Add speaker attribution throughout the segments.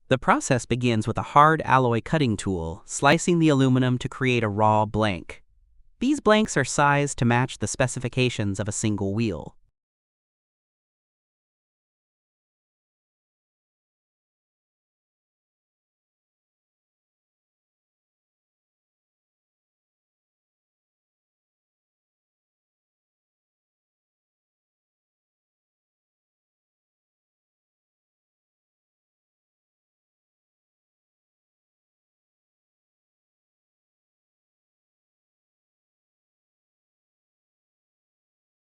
Speaker 1: The process begins with a hard alloy cutting tool, slicing the aluminum to create a raw blank. These blanks are sized to match the specifications of a single wheel.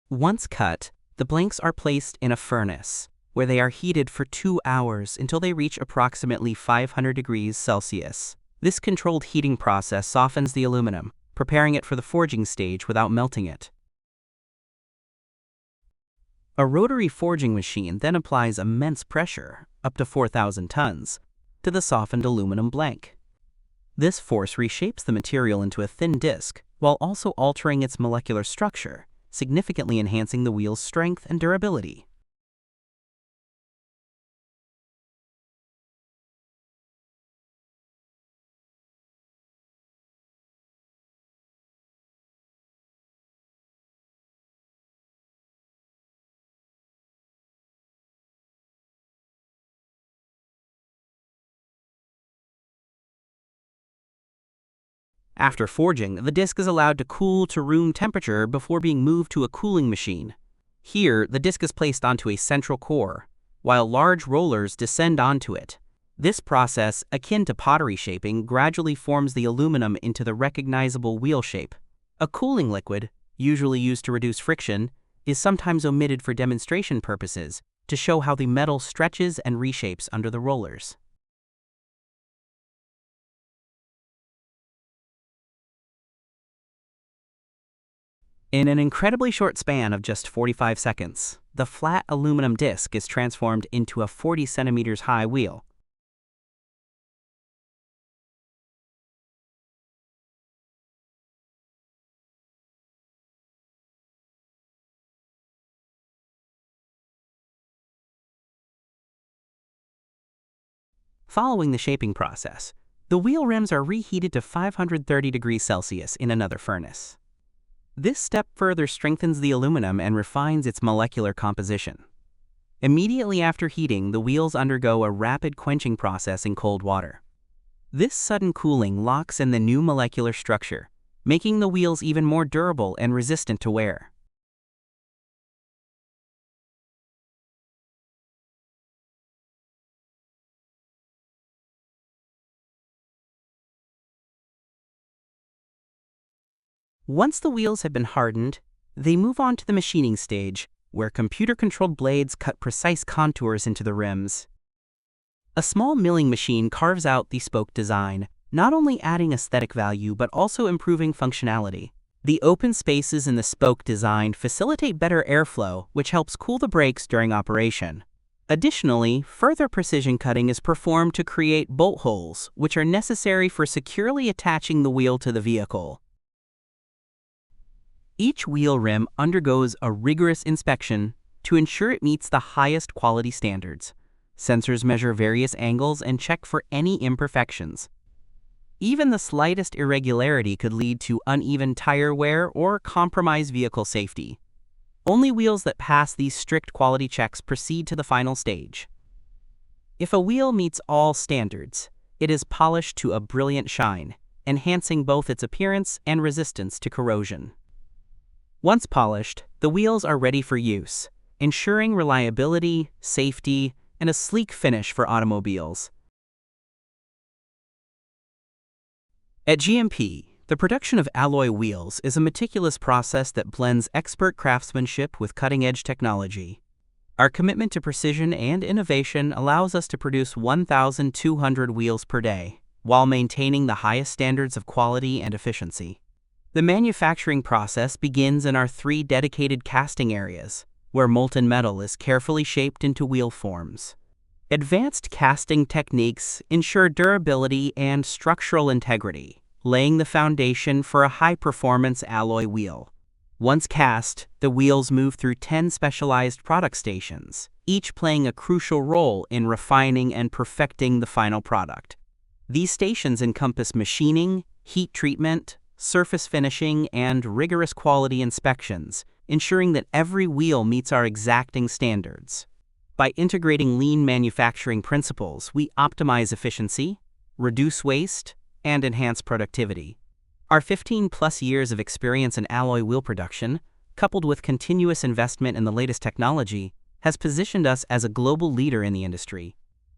Speaker 1: Once cut, the blanks are placed in a furnace, where they are heated for 2 hours until they reach approximately 500 degrees Celsius. This controlled heating process softens the aluminum, preparing it for the forging stage without melting it. A rotary forging machine then applies immense pressure, up to 4,000 tons, to the softened aluminum blank. This force reshapes the material into a thin disc, while also altering its molecular structure, significantly enhancing the wheel's strength and durability. After forging, the disc is allowed to cool to room temperature before being moved to a cooling machine. Here, the disc is placed onto a central core, while large rollers descend onto it. This process, akin to pottery shaping, gradually forms the aluminum into the recognizable wheel shape. A cooling liquid, usually used to reduce friction, is sometimes omitted for demonstration purposes to show how the metal stretches and reshapes under the rollers. In an incredibly short span of just 45 seconds, the flat aluminum disc is transformed into a 40 centimeters high wheel. Following the shaping process, the wheel rims are reheated to 530 degrees Celsius in another furnace. This step further strengthens the aluminum and refines its molecular composition. Immediately after heating, the wheels undergo a rapid quenching process in cold water. This sudden cooling locks in the new molecular structure, making the wheels even more durable and resistant to wear. Once the wheels have been hardened, they move on to the machining stage, where computer-controlled blades cut precise contours into the rims. A small milling machine carves out the spoke design, not only adding aesthetic value but also improving functionality. The open spaces in the spoke design facilitate better airflow, which helps cool the brakes during operation. Additionally, further precision cutting is performed to create bolt holes, which are necessary for securely attaching the wheel to the vehicle. Each wheel rim undergoes a rigorous inspection to ensure it meets the highest quality standards. Sensors measure various angles and check for any imperfections. Even the slightest irregularity could lead to uneven tire wear or compromise vehicle safety. Only wheels that pass these strict quality checks proceed to the final stage. If a wheel meets all standards, it is polished to a brilliant shine, enhancing both its appearance and resistance to corrosion. Once polished, the wheels are ready for use, ensuring reliability, safety, and a sleek finish for automobiles. At GMP, the production of alloy wheels is a meticulous process that blends expert craftsmanship with cutting-edge technology. Our commitment to precision and innovation allows us to produce 1,200 wheels per day, while maintaining the highest standards of quality and efficiency. The manufacturing process begins in our 3 dedicated casting areas, where molten metal is carefully shaped into wheel forms. Advanced casting techniques ensure durability and structural integrity, laying the foundation for a high-performance alloy wheel. Once cast, the wheels move through 10 specialized product stations, each playing a crucial role in refining and perfecting the final product. These stations encompass machining, heat treatment, surface finishing, and rigorous quality inspections, ensuring that every wheel meets our exacting standards. By integrating lean manufacturing principles, we optimize efficiency, reduce waste, and enhance productivity. Our 15-plus years of experience in alloy wheel production, coupled with continuous investment in the latest technology, has positioned us as a global leader in the industry.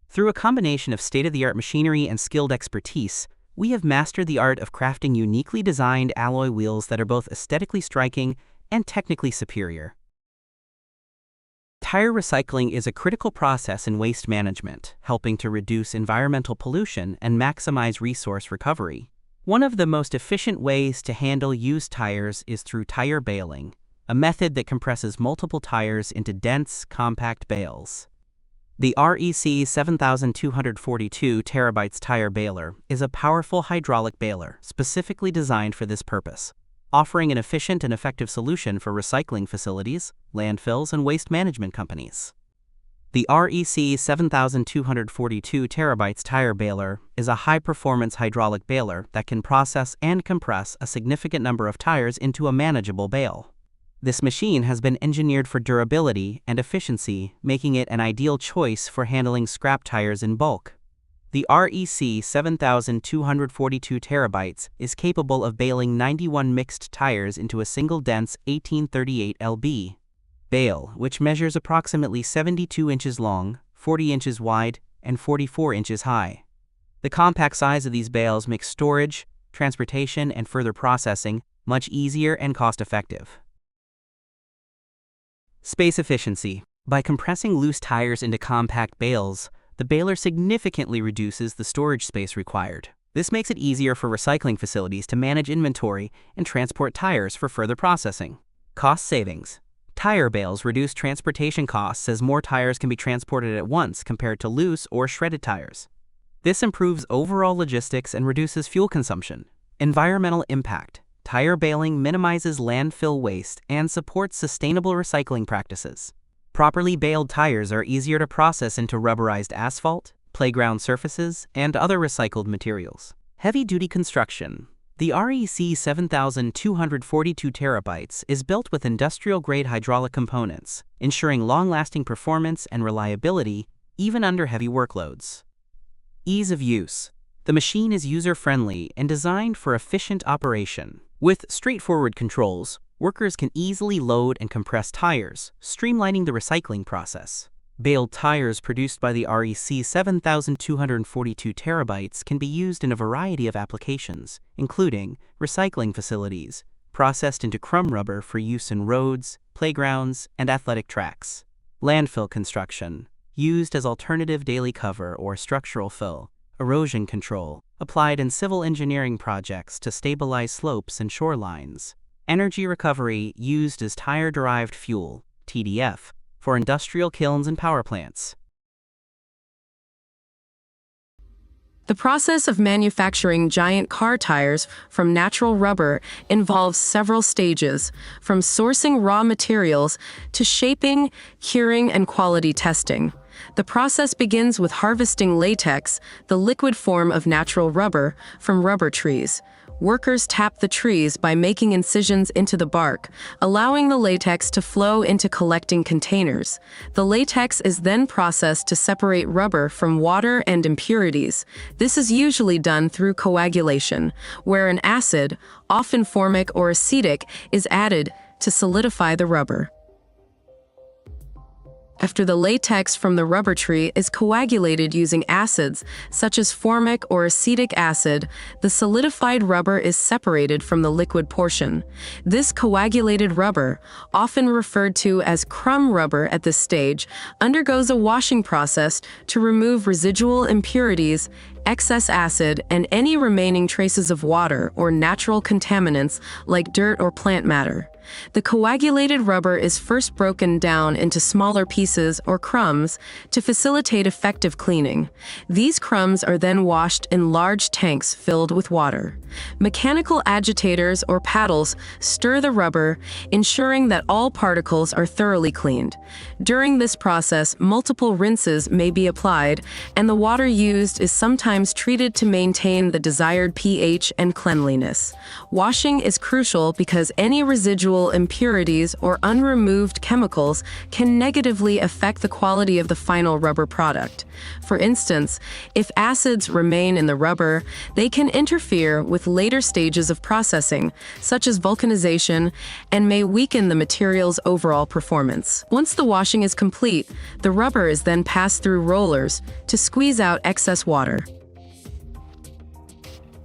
Speaker 1: Through a combination of state-of-the-art machinery and skilled expertise, we have mastered the art of crafting uniquely designed alloy wheels that are both aesthetically striking and technically superior. Tire recycling is a critical process in waste management, helping to reduce environmental pollution and maximize resource recovery. One of the most efficient ways to handle used tires is through tire baling, a method that compresses multiple tires into dense, compact bales. The REC 7242 terabytes tire baler is a powerful hydraulic baler specifically designed for this purpose, offering an efficient and effective solution for recycling facilities, landfills, and waste management companies. The REC 7242 terabytes tire baler is a high-performance hydraulic baler that can process and compress a significant number of tires into a manageable bale. This machine has been engineered for durability and efficiency, making it an ideal choice for handling scrap tires in bulk. The REC 7242 terabytes is capable of baling 91 mixed tires into a single dense 1838 lb bale, which measures approximately 72 inches long, 40 inches wide, and 44 inches high. The compact size of these bales makes storage, transportation, and further processing much easier and cost-effective. Space efficiency. By compressing loose tires into compact bales, the baler significantly reduces the storage space required. This makes it easier for recycling facilities to manage inventory and transport tires for further processing. Cost savings. Tire bales reduce transportation costs as more tires can be transported at once compared to loose or shredded tires. This improves overall logistics and reduces fuel consumption. Environmental impact. Tire baling minimizes landfill waste and supports sustainable recycling practices. Properly baled tires are easier to process into rubberized asphalt, playground surfaces, and other recycled materials. Heavy-duty construction. The REC 7242 terabytes is built with industrial-grade hydraulic components, ensuring long-lasting performance and reliability even under heavy workloads. Ease of use. The machine is user-friendly and designed for efficient operation. With straightforward controls, workers can easily load and compress tires, streamlining the recycling process. Baled tires produced by the REC 7242 terabytes can be used in a variety of applications, including recycling facilities, processed into crumb rubber for use in roads, playgrounds, and athletic tracks. Landfill construction, used as alternative daily cover or structural fill. Erosion control, applied in civil engineering projects to stabilize slopes and shorelines. Energy recovery, used as tire-derived fuel, TDF, for industrial kilns and power plants.
Speaker 2: The process of manufacturing giant car tires from natural rubber involves several stages, from sourcing raw materials to shaping, curing, and quality testing. The process begins with harvesting latex, the liquid form of natural rubber, from rubber trees. Workers tap the trees by making incisions into the bark, allowing the latex to flow into collecting containers. The latex is then processed to separate rubber from water and impurities. This is usually done through coagulation, where an acid, often formic or acetic, is added to solidify the rubber. After the latex from the rubber tree is coagulated using acids, such as formic or acetic acid, the solidified rubber is separated from the liquid portion. This coagulated rubber, often referred to as crumb rubber at this stage, undergoes a washing process to remove residual impurities, excess acid, and any remaining traces of water or natural contaminants like dirt or plant matter. The coagulated rubber is first broken down into smaller pieces or crumbs to facilitate effective cleaning. These crumbs are then washed in large tanks filled with water. Mechanical agitators or paddles stir the rubber, ensuring that all particles are thoroughly cleaned. During this process, multiple rinses may be applied, and the water used is sometimes treated to maintain the desired pH and cleanliness. Washing is crucial because any residual impurities or unremoved chemicals can negatively affect the quality of the final rubber product. For instance, if acids remain in the rubber, they can interfere with later stages of processing, such as vulcanization, and may weaken the material's overall performance. Once the washing is complete, the rubber is then passed through rollers to squeeze out excess water.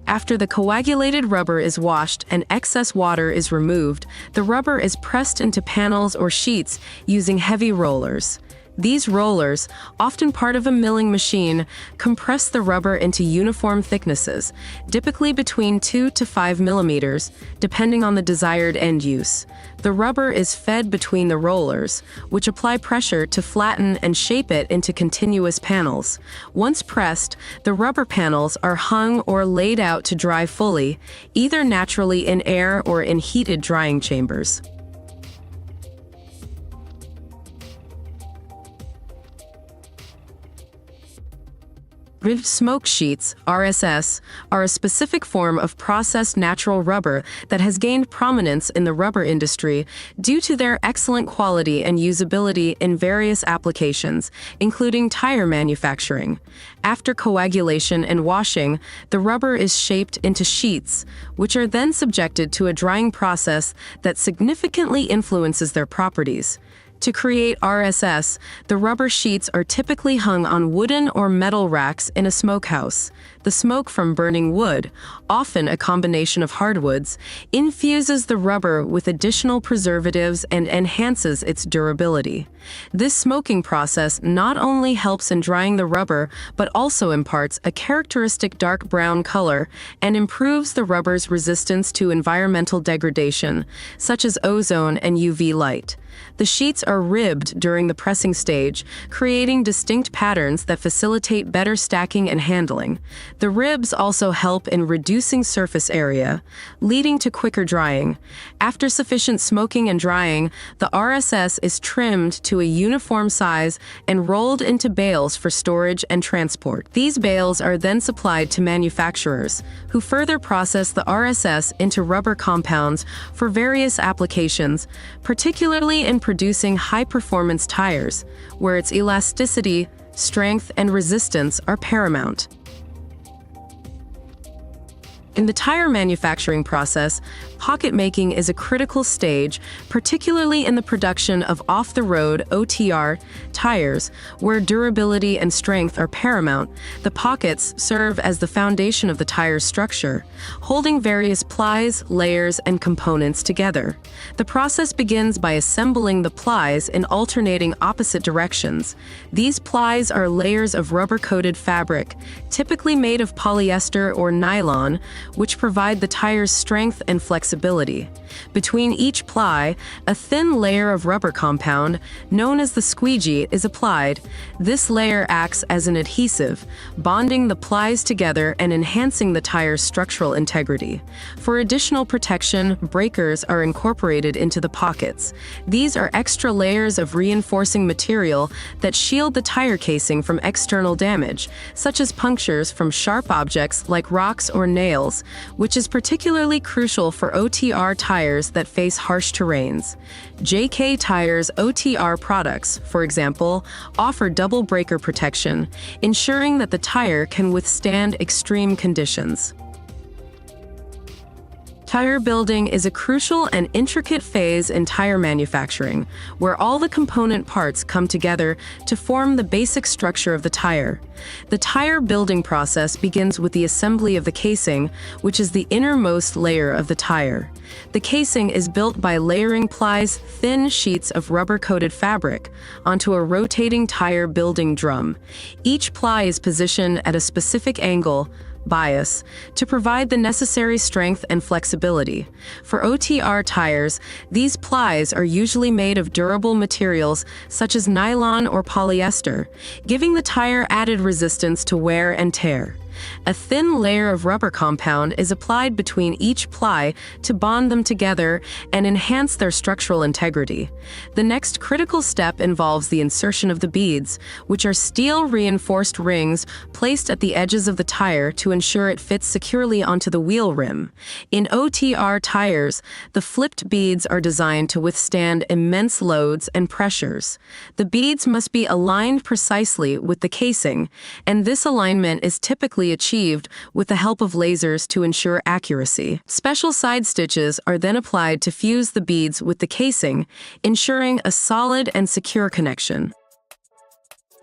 Speaker 2: After the coagulated rubber is washed and excess water is removed, the rubber is pressed into panels or sheets using heavy rollers. These rollers, often part of a milling machine, compress the rubber into uniform thicknesses, typically between 2 to 5 millimeters, depending on the desired end use. The rubber is fed between the rollers, which apply pressure to flatten and shape it into continuous panels. Once pressed, the rubber panels are hung or laid out to dry fully, either naturally in air or in heated drying chambers. Ribbed smoke sheets, RSS, are a specific form of processed natural rubber that has gained prominence in the rubber industry due to their excellent quality and usability in various applications, including tire manufacturing. After coagulation and washing, the rubber is shaped into sheets, which are then subjected to a drying process that significantly influences their properties. To create RSS, the rubber sheets are typically hung on wooden or metal racks in a smokehouse. The smoke from burning wood, often a combination of hardwoods, infuses the rubber with additional preservatives and enhances its durability. This smoking process not only helps in drying the rubber, but also imparts a characteristic dark brown color and improves the rubber's resistance to environmental degradation, such as ozone and UV light. The sheets are ribbed during the pressing stage, creating distinct patterns that facilitate better stacking and handling. The ribs also help in reducing surface area, leading to quicker drying. After sufficient smoking and drying, the RSS is trimmed to a uniform size and rolled into bales for storage and transport. These bales are then supplied to manufacturers, who further process the RSS into rubber compounds for various applications, particularly in producing high-performance tires, where its elasticity, strength, and resistance are paramount. In the tire manufacturing process, pocket making is a critical stage, particularly in the production of off-the-road (OTR) tires, where durability and strength are paramount. The pockets serve as the foundation of the tire's structure, holding various plies, layers, and components together. The process begins by assembling the plies in alternating opposite directions. These plies are layers of rubber-coated fabric, typically made of polyester or nylon, which provide the tire's strength and flexibility. Between each ply, a thin layer of rubber compound, known as the squeegee, is applied. This layer acts as an adhesive, bonding the plies together and enhancing the tire's structural integrity. For additional protection, breakers are incorporated into the pockets. These are extra layers of reinforcing material that shield the tire casing from external damage, such as punctures from sharp objects like rocks or nails, which is particularly crucial for OTR tires that face harsh terrains. JK Tires OTR products, for example, offer double breaker protection, ensuring that the tire can withstand extreme conditions. Tire building is a crucial and intricate phase in tire manufacturing, where all the component parts come together to form the basic structure of the tire. The tire building process begins with the assembly of the casing, which is the innermost layer of the tire. The casing is built by layering plies, thin sheets of rubber-coated fabric, onto a rotating tire building drum. Each ply is positioned at a specific angle, bias to provide the necessary strength and flexibility. For OTR tires, these plies are usually made of durable materials such as nylon or polyester, giving the tire added resistance to wear and tear. A thin layer of rubber compound is applied between each ply to bond them together and enhance their structural integrity. The next critical step involves the insertion of the beads, which are steel-reinforced rings placed at the edges of the tire to ensure it fits securely onto the wheel rim. In OTR tires, the flipped beads are designed to withstand immense loads and pressures. The beads must be aligned precisely with the casing, and this alignment is typically achieved with the help of lasers to ensure accuracy. Special side stitches are then applied to fuse the beads with the casing, ensuring a solid and secure connection.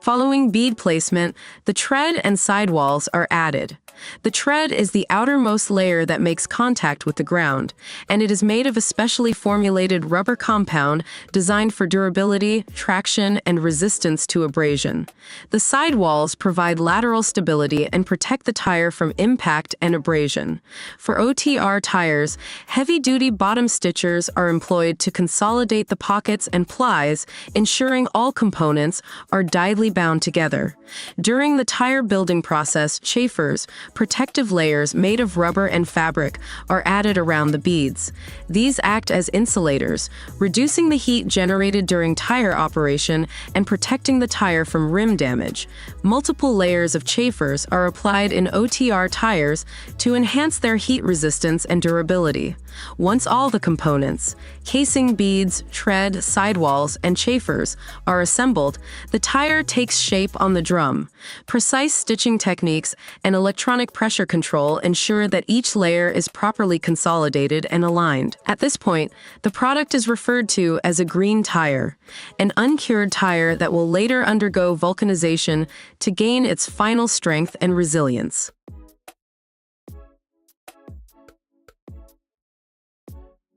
Speaker 2: Following bead placement, the tread and sidewalls are added. The tread is the outermost layer that makes contact with the ground, and it is made of a specially formulated rubber compound designed for durability, traction, and resistance to abrasion. The sidewalls provide lateral stability and protect the tire from impact and abrasion. For OTR tires, heavy-duty bottom stitchers are employed to consolidate the pockets and plies, ensuring all components are tidely bound together. During the tire building process, chafers, protective layers made of rubber and fabric, are added around the beads. These act as insulators, reducing the heat generated during tire operation and protecting the tire from rim damage. Multiple layers of chafers are applied in OTR tires to enhance their heat resistance and durability. Once all the components, casing, beads, tread, sidewalls, and chafers, are assembled, the tire takes shape on the drum. Precise stitching techniques and electronic pressure control ensure that each layer is properly consolidated and aligned. At this point, the product is referred to as a green tire, an uncured tire that will later undergo vulcanization to gain its final strength and resilience.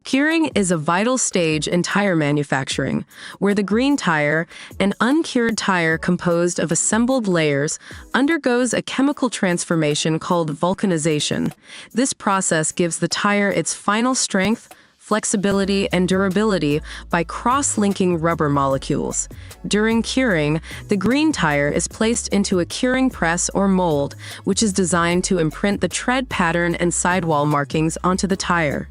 Speaker 2: Curing is a vital stage in tire manufacturing, where the green tire, an uncured tire composed of assembled layers, undergoes a chemical transformation called vulcanization. This process gives the tire its final strength, flexibility, and durability by cross-linking rubber molecules. During curing, the green tire is placed into a curing press or mold, which is designed to imprint the tread pattern and sidewall markings onto the tire.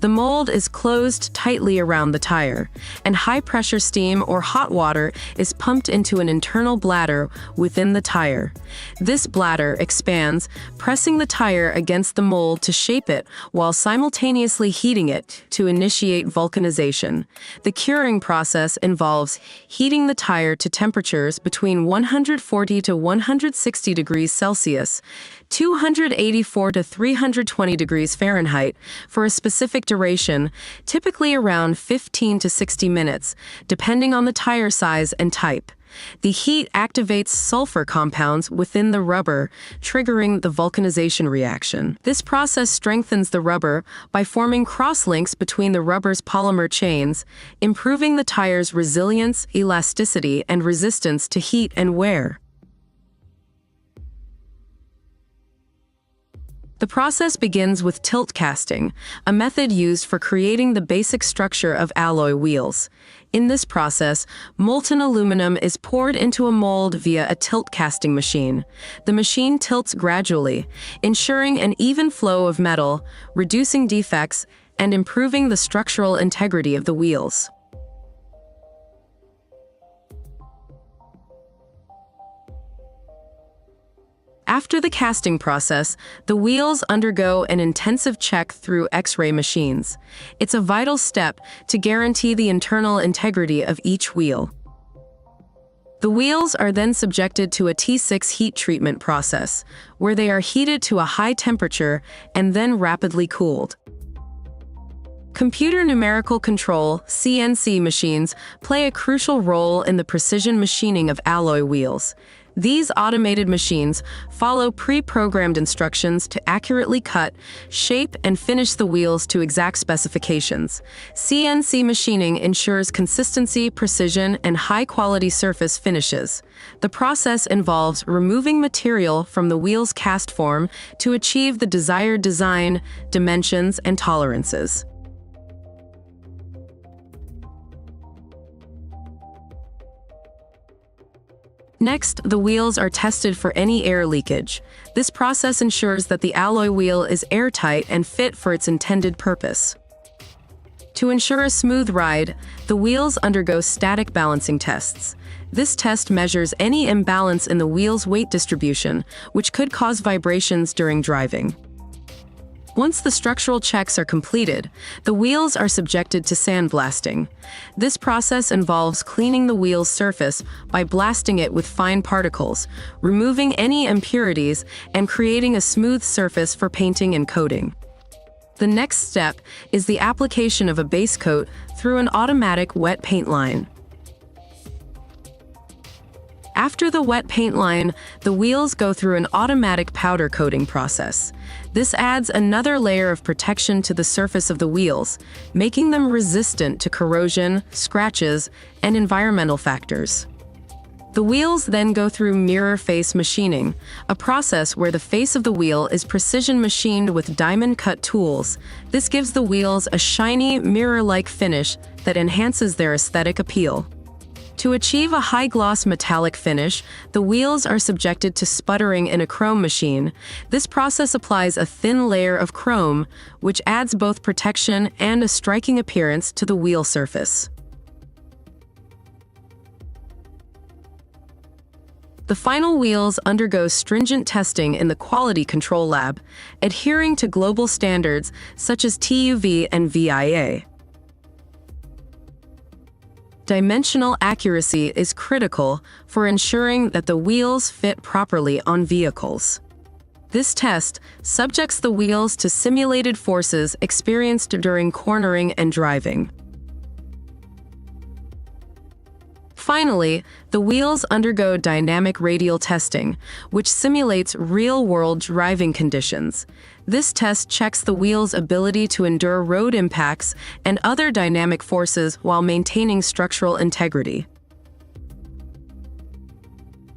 Speaker 2: The mold is closed tightly around the tire, and high-pressure steam or hot water is pumped into an internal bladder within the tire. This bladder expands, pressing the tire against the mold to shape it while simultaneously heating it to initiate vulcanization. The curing process involves heating the tire to temperatures between 140 to 160 degrees Celsius, 284 to 320 degrees Fahrenheit, for a specific duration, typically around 15 to 60 minutes, depending on the tire size and type. The heat activates sulfur compounds within the rubber, triggering the vulcanization reaction. This process strengthens the rubber by forming cross-links between the rubber's polymer chains, improving the tire's resilience, elasticity, and resistance to heat and wear. The process begins with tilt casting, a method used for creating the basic structure of alloy wheels. In this process, molten aluminum is poured into a mold via a tilt casting machine. The machine tilts gradually, ensuring an even flow of metal, reducing defects, and improving the structural integrity of the wheels. After the casting process, the wheels undergo an intensive check through X-ray machines. It's a vital step to guarantee the internal integrity of each wheel. The wheels are then subjected to a T6 heat treatment process, where they are heated to a high temperature and then rapidly cooled. Computer numerical control (CNC) machines play a crucial role in the precision machining of alloy wheels. These automated machines follow pre-programmed instructions to accurately cut, shape, and finish the wheels to exact specifications. CNC machining ensures consistency, precision, and high-quality surface finishes. The process involves removing material from the wheel's cast form to achieve the desired design, dimensions, and tolerances. Next, the wheels are tested for any air leakage. This process ensures that the alloy wheel is airtight and fit for its intended purpose. To ensure a smooth ride, the wheels undergo static balancing tests. This test measures any imbalance in the wheel's weight distribution, which could cause vibrations during driving. Once the structural checks are completed, the wheels are subjected to sandblasting. This process involves cleaning the wheel's surface by blasting it with fine particles, removing any impurities, and creating a smooth surface for painting and coating. The next step is the application of a base coat through an automatic wet paint line. After the wet paint line, the wheels go through an automatic powder coating process. This adds another layer of protection to the surface of the wheels, making them resistant to corrosion, scratches, and environmental factors. The wheels then go through mirror face machining, a process where the face of the wheel is precision machined with diamond-cut tools. This gives the wheels a shiny, mirror-like finish that enhances their aesthetic appeal. To achieve a high-gloss metallic finish, the wheels are subjected to sputtering in a chrome machine. This process applies a thin layer of chrome, which adds both protection and a striking appearance to the wheel surface. The final wheels undergo stringent testing in the Quality Control Lab, adhering to global standards such as TÜV and VIA. Dimensional accuracy is critical for ensuring that the wheels fit properly on vehicles. This test subjects the wheels to simulated forces experienced during cornering and driving. Finally, the wheels undergo dynamic radial testing, which simulates real-world driving conditions. This test checks the wheel's ability to endure road impacts and other dynamic forces while maintaining structural integrity.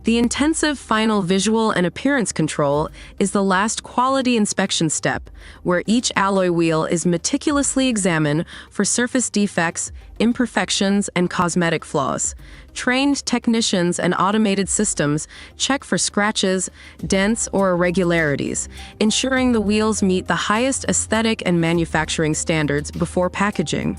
Speaker 2: The intensive final visual and appearance control is the last quality inspection step, where each alloy wheel is meticulously examined for surface defects, imperfections, and cosmetic flaws. Trained technicians and automated systems check for scratches, dents, or irregularities, ensuring the wheels meet the highest aesthetic and manufacturing standards before packaging.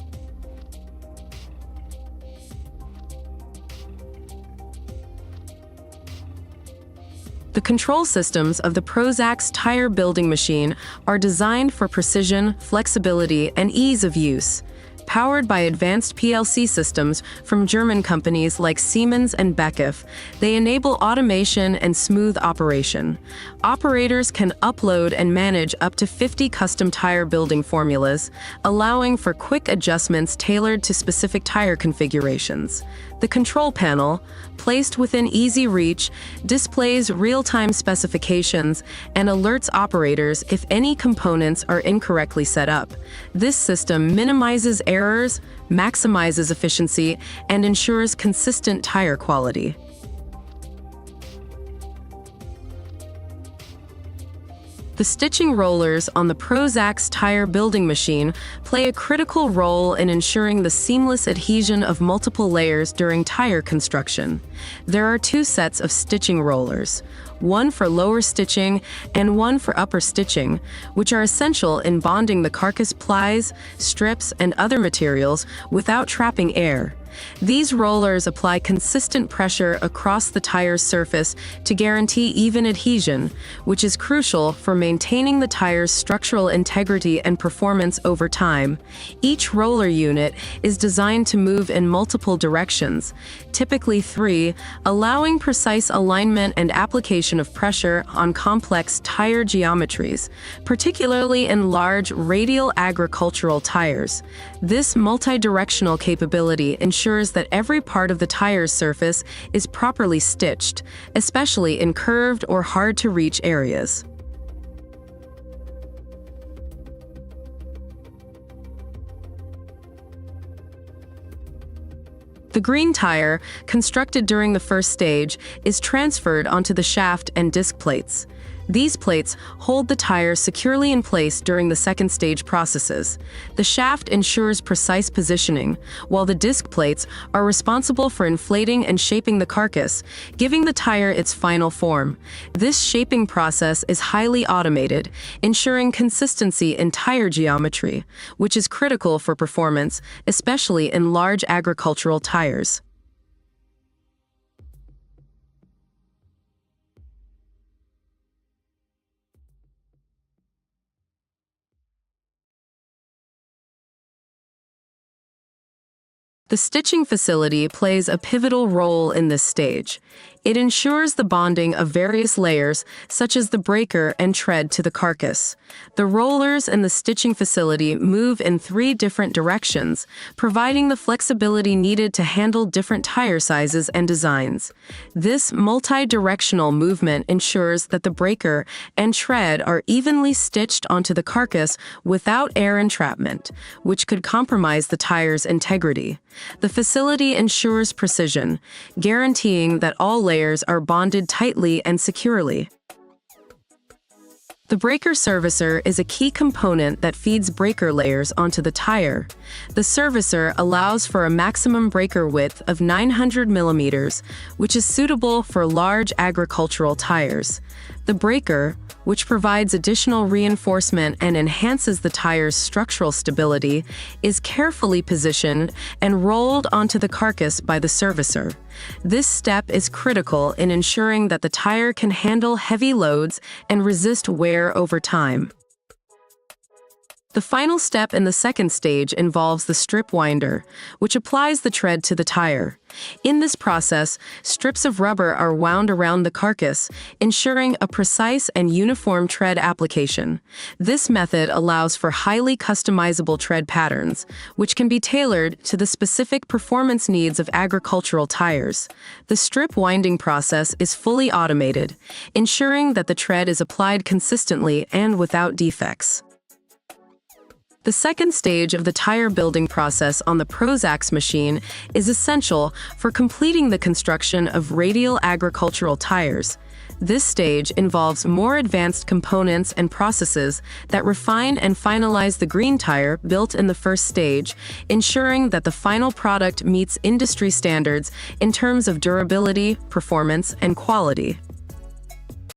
Speaker 2: The control systems of the Prozax tire building machine are designed for precision, flexibility, and ease of use. Powered by advanced PLC systems from German companies like Siemens and Beckhoff, they enable automation and smooth operation. Operators can upload and manage up to 50 custom tire building formulas, allowing for quick adjustments tailored to specific tire configurations. The control panel, placed within easy reach, displays real-time specifications and alerts operators if any components are incorrectly set up. This system minimizes errors, maximizes efficiency, and ensures consistent tire quality. The stitching rollers on the Prozax tire building machine play a critical role in ensuring the seamless adhesion of multiple layers during tire construction. There are two sets of stitching rollers, one for lower stitching and one for upper stitching, which are essential in bonding the carcass plies, strips, and other materials without trapping air. These rollers apply consistent pressure across the tire's surface to guarantee even adhesion, which is crucial for maintaining the tire's structural integrity and performance over time. Each roller unit is designed to move in multiple directions, typically 3, allowing precise alignment and application of pressure on complex tire geometries, particularly in large radial agricultural tires. This multi-directional capability ensures ensures that every part of the tire's surface is properly stitched, especially in curved or hard-to-reach areas. The green tire, constructed during the first stage, is transferred onto the shaft and disc plates. These plates hold the tire securely in place during the second stage processes. The shaft ensures precise positioning, while the disc plates are responsible for inflating and shaping the carcass, giving the tire its final form. This shaping process is highly automated, ensuring consistency in tire geometry, which is critical for performance, especially in large agricultural tires. The stitching facility plays a pivotal role in this stage. It ensures the bonding of various layers, such as the breaker and tread, to the carcass. The rollers and the stitching facility move in 3 different directions, providing the flexibility needed to handle different tire sizes and designs. This multi-directional movement ensures that the breaker and tread are evenly stitched onto the carcass without air entrapment, which could compromise the tire's integrity. The facility ensures precision, guaranteeing that all layers are bonded tightly and securely. The breaker servicer is a key component that feeds breaker layers onto the tire. The servicer allows for a maximum breaker width of 900 millimeters, which is suitable for large agricultural tires. The breaker, which provides additional reinforcement and enhances the tire's structural stability, is carefully positioned and rolled onto the carcass by the servicer. This step is critical in ensuring that the tire can handle heavy loads and resist wear over time. The final step in the second stage involves the strip winder, which applies the tread to the tire. In this process, strips of rubber are wound around the carcass, ensuring a precise and uniform tread application. This method allows for highly customizable tread patterns, which can be tailored to the specific performance needs of agricultural tires. The strip winding process is fully automated, ensuring that the tread is applied consistently and without defects. The second stage of the tire building process on the Prozax machine is essential for completing the construction of radial agricultural tires. This stage involves more advanced components and processes that refine and finalize the green tire built in the first stage, ensuring that the final product meets industry standards in terms of durability, performance, and quality.